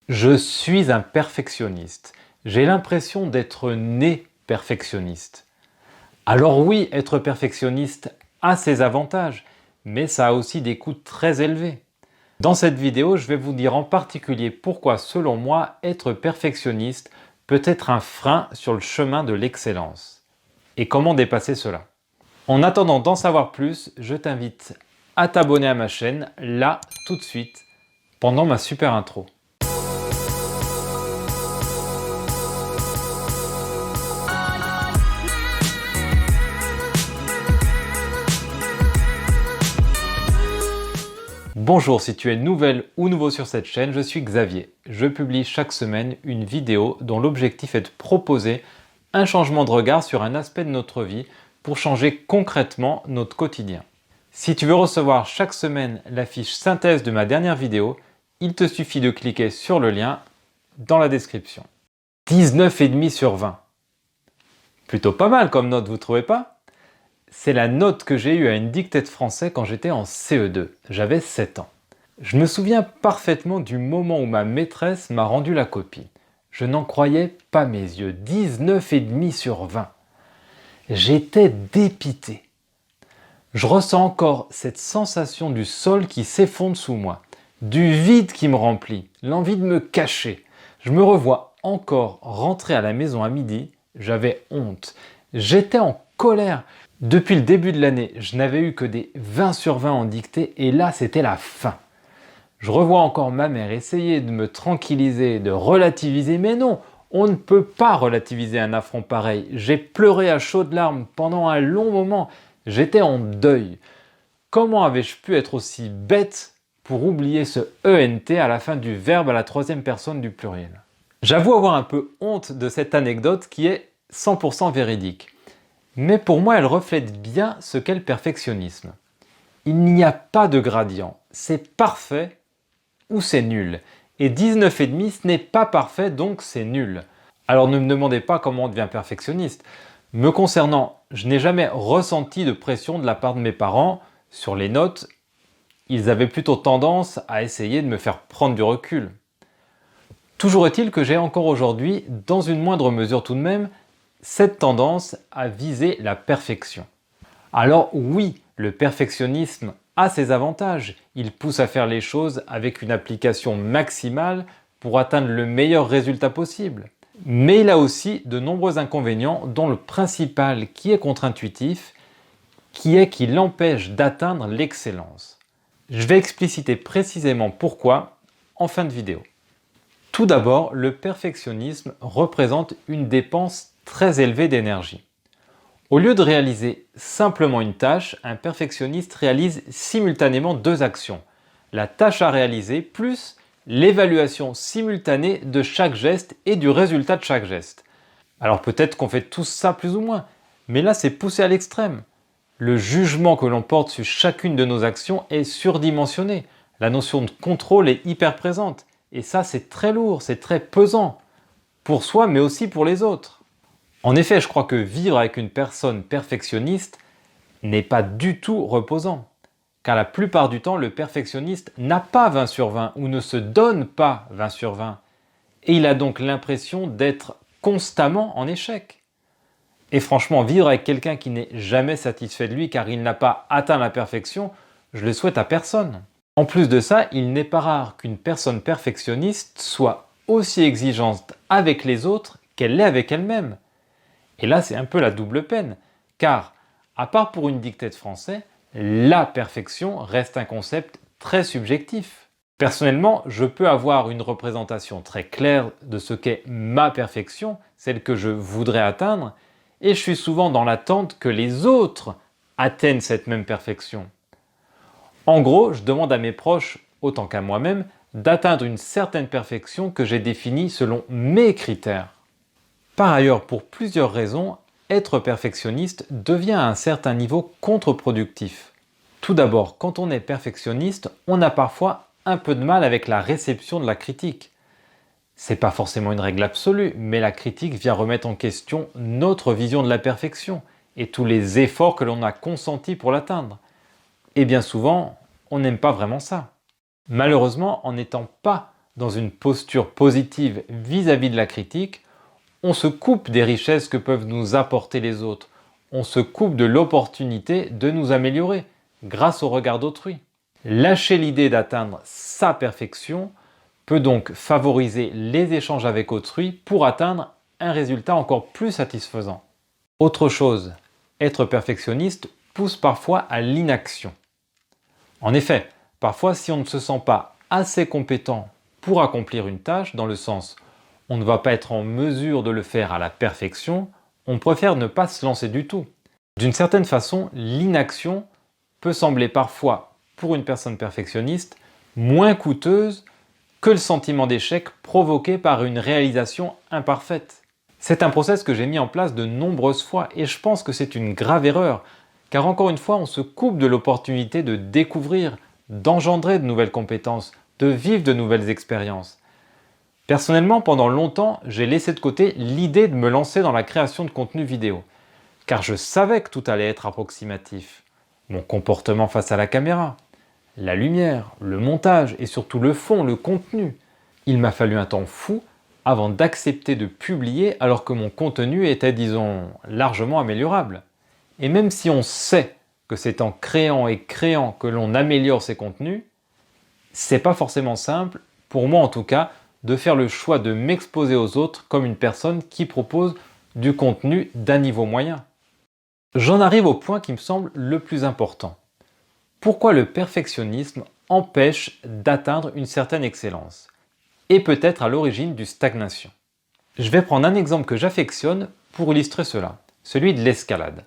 Je suis un perfectionniste. J'ai l'impression d'être né perfectionniste. Alors oui, être perfectionniste a ses avantages, mais ça a aussi des coûts très élevés. Dans cette vidéo, je vais vous dire en particulier pourquoi, selon moi, être perfectionniste peut être un frein sur le chemin de l'excellence. Et comment dépasser cela. En attendant d'en savoir plus, je t'invite à t'abonner à ma chaîne, là, tout de suite, pendant ma super intro. Bonjour, si tu es nouvelle ou nouveau sur cette chaîne, je suis Xavier. Je publie chaque semaine une vidéo dont l'objectif est de proposer un changement de regard sur un aspect de notre vie pour changer concrètement notre quotidien. Si tu veux recevoir chaque semaine la fiche synthèse de ma dernière vidéo, il te suffit de cliquer sur le lien dans la description. 19,5 sur 20. Plutôt pas mal comme note, vous trouvez pas ? C'est la note que j'ai eue à une dictée de français quand j'étais en CE2. J'avais 7 ans. Je me souviens parfaitement du moment où ma maîtresse m'a rendu la copie. Je n'en croyais pas mes yeux. 19,5 sur 20. J'étais dépité. Je ressens encore cette sensation du sol qui s'effondre sous moi, du vide qui me remplit, l'envie de me cacher. Je me revois encore rentrer à la maison à midi. J'avais honte. J'étais en colère. Depuis le début de l'année, je n'avais eu que des 20 sur 20 en dictée et là, c'était la fin. Je revois encore ma mère essayer de me tranquilliser, de relativiser, mais non, on ne peut pas relativiser un affront pareil. J'ai pleuré à chaudes larmes pendant un long moment, j'étais en deuil. Comment avais-je pu être aussi bête pour oublier ce ENT à la fin du verbe à la troisième personne du pluriel? J'avoue avoir un peu honte de cette anecdote qui est 100% véridique. Mais pour moi, elle reflète bien ce qu'est le perfectionnisme. Il n'y a pas de gradient, c'est parfait ou c'est nul. Et 19,5, ce n'est pas parfait, donc c'est nul. Alors ne me demandez pas comment on devient perfectionniste. Me concernant, je n'ai jamais ressenti de pression de la part de mes parents sur les notes. Ils avaient plutôt tendance à essayer de me faire prendre du recul. Toujours est-il que j'ai encore aujourd'hui, dans une moindre mesure tout de même, cette tendance à viser la perfection. Alors oui, le perfectionnisme a ses avantages. Il pousse à faire les choses avec une application maximale pour atteindre le meilleur résultat possible. Mais il a aussi de nombreux inconvénients, dont le principal qui est contre-intuitif, qui est qu'il empêche d'atteindre l'excellence. Je vais expliciter précisément pourquoi en fin de vidéo. Tout d'abord, le perfectionnisme représente une dépense très élevée d'énergie. Au lieu de réaliser simplement une tâche, un perfectionniste réalise simultanément deux actions. La tâche à réaliser plus l'évaluation simultanée de chaque geste et du résultat de chaque geste. Alors peut-être qu'on fait tous ça plus ou moins, mais là c'est poussé à l'extrême. Le jugement que l'on porte sur chacune de nos actions est surdimensionné. La notion de contrôle est hyper présente. Et ça c'est très lourd, c'est très pesant. Pour soi mais aussi pour les autres. En effet, je crois que vivre avec une personne perfectionniste n'est pas du tout reposant. Car la plupart du temps, le perfectionniste n'a pas 20 sur 20 ou ne se donne pas 20 sur 20. Et il a donc l'impression d'être constamment en échec. Et franchement, vivre avec quelqu'un qui n'est jamais satisfait de lui car il n'a pas atteint la perfection, je le souhaite à personne. En plus de ça, il n'est pas rare qu'une personne perfectionniste soit aussi exigeante avec les autres qu'elle l'est avec elle-même. Et là, c'est un peu la double peine, car, à part pour une dictée de français, la perfection reste un concept très subjectif. Personnellement, je peux avoir une représentation très claire de ce qu'est ma perfection, celle que je voudrais atteindre, et je suis souvent dans l'attente que les autres atteignent cette même perfection. En gros, je demande à mes proches, autant qu'à moi-même, d'atteindre une certaine perfection que j'ai définie selon mes critères. Par ailleurs, pour plusieurs raisons, être perfectionniste devient à un certain niveau contre-productif. Tout d'abord, quand on est perfectionniste, on a parfois un peu de mal avec la réception de la critique. C'est pas forcément une règle absolue, mais la critique vient remettre en question notre vision de la perfection et tous les efforts que l'on a consentis pour l'atteindre. Et bien souvent, on n'aime pas vraiment ça. Malheureusement, en n'étant pas dans une posture positive vis-à-vis de la critique, on se coupe des richesses que peuvent nous apporter les autres. On se coupe de l'opportunité de nous améliorer grâce au regard d'autrui. Lâcher l'idée d'atteindre sa perfection peut donc favoriser les échanges avec autrui pour atteindre un résultat encore plus satisfaisant. Autre chose, être perfectionniste pousse parfois à l'inaction. En effet, parfois si on ne se sent pas assez compétent pour accomplir une tâche, dans le sens on ne va pas être en mesure de le faire à la perfection, on préfère ne pas se lancer du tout. D'une certaine façon, l'inaction peut sembler parfois, pour une personne perfectionniste, moins coûteuse que le sentiment d'échec provoqué par une réalisation imparfaite. C'est un process que j'ai mis en place de nombreuses fois et je pense que c'est une grave erreur, car encore une fois, on se coupe de l'opportunité de découvrir, d'engendrer de nouvelles compétences, de vivre de nouvelles expériences. Personnellement, pendant longtemps, j'ai laissé de côté l'idée de me lancer dans la création de contenu vidéo, car je savais que tout allait être approximatif. Mon comportement face à la caméra, la lumière, le montage et surtout le fond, le contenu. Il m'a fallu un temps fou avant d'accepter de publier alors que mon contenu était, disons, largement améliorable. Et même si on sait que c'est en créant et créant que l'on améliore ses contenus, c'est pas forcément simple, pour moi en tout cas, de faire le choix de m'exposer aux autres comme une personne qui propose du contenu d'un niveau moyen. J'en arrive au point qui me semble le plus important. Pourquoi le perfectionnisme empêche d'atteindre une certaine excellence et peut-être à l'origine du stagnation? Je vais prendre un exemple que j'affectionne pour illustrer cela, celui de l'escalade.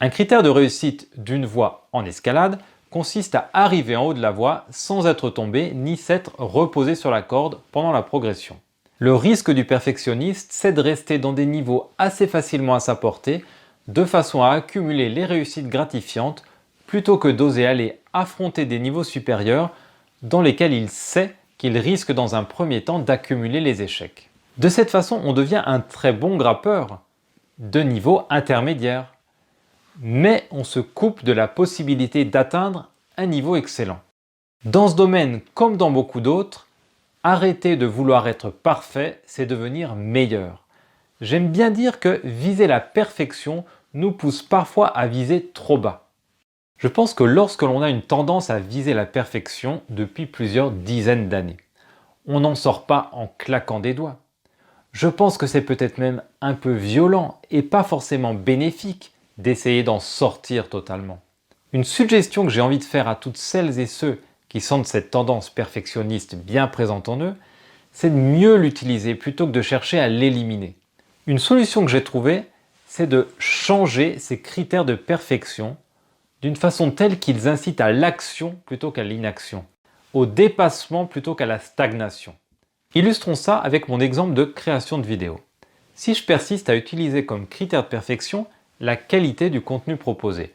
Un critère de réussite d'une voie en escalade consiste à arriver en haut de la voie sans être tombé ni s'être reposé sur la corde pendant la progression. Le risque du perfectionniste, c'est de rester dans des niveaux assez facilement à sa portée, de façon à accumuler les réussites gratifiantes, plutôt que d'oser aller affronter des niveaux supérieurs dans lesquels il sait qu'il risque dans un premier temps d'accumuler les échecs. De cette façon, on devient un très bon grimpeur de niveau intermédiaire. Mais on se coupe de la possibilité d'atteindre un niveau excellent. Dans ce domaine, comme dans beaucoup d'autres, arrêter de vouloir être parfait, c'est devenir meilleur. J'aime bien dire que viser la perfection nous pousse parfois à viser trop bas. Je pense que lorsque l'on a une tendance à viser la perfection depuis plusieurs dizaines d'années, on n'en sort pas en claquant des doigts. Je pense que c'est peut-être même un peu violent et pas forcément bénéfique d'essayer d'en sortir totalement. Une suggestion que j'ai envie de faire à toutes celles et ceux qui sentent cette tendance perfectionniste bien présente en eux, c'est de mieux l'utiliser plutôt que de chercher à l'éliminer. Une solution que j'ai trouvée, c'est de changer ces critères de perfection d'une façon telle qu'ils incitent à l'action plutôt qu'à l'inaction, au dépassement plutôt qu'à la stagnation. Illustrons ça avec mon exemple de création de vidéo. Si je persiste à utiliser comme critère de perfection la qualité du contenu proposé,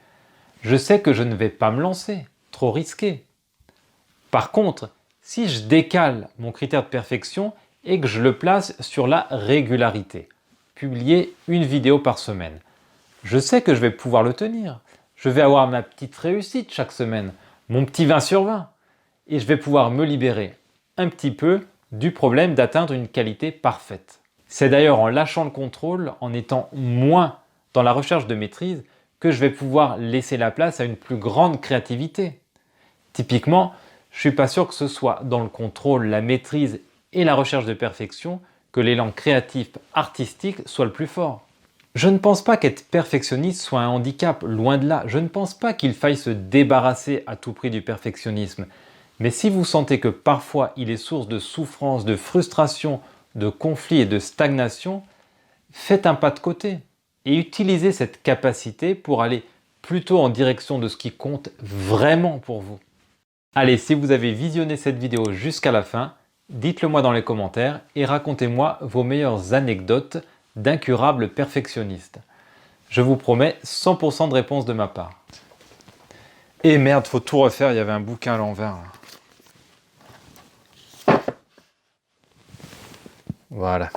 je sais que je ne vais pas me lancer, trop risqué. Par contre, si je décale mon critère de perfection et que je le place sur la régularité, publier une vidéo par semaine, je sais que je vais pouvoir le tenir. Je vais avoir ma petite réussite chaque semaine, mon petit 20 sur 20, et je vais pouvoir me libérer un petit peu du problème d'atteindre une qualité parfaite. C'est d'ailleurs en lâchant le contrôle, en étant moins dans la recherche de maîtrise, que je vais pouvoir laisser la place à une plus grande créativité. Typiquement, je ne suis pas sûr que ce soit dans le contrôle, la maîtrise et la recherche de perfection que l'élan créatif artistique soit le plus fort. Je ne pense pas qu'être perfectionniste soit un handicap, loin de là. Je ne pense pas qu'il faille se débarrasser à tout prix du perfectionnisme. Mais si vous sentez que parfois il est source de souffrance, de frustration, de conflit et de stagnation, faites un pas de côté et utilisez cette capacité pour aller plutôt en direction de ce qui compte vraiment pour vous. Allez, si vous avez visionné cette vidéo jusqu'à la fin, dites-le moi dans les commentaires et racontez-moi vos meilleures anecdotes d'incurables perfectionnistes. Je vous promets 100% de réponse de ma part. Et merde, faut tout refaire, il y avait un bouquin à l'envers. Voilà.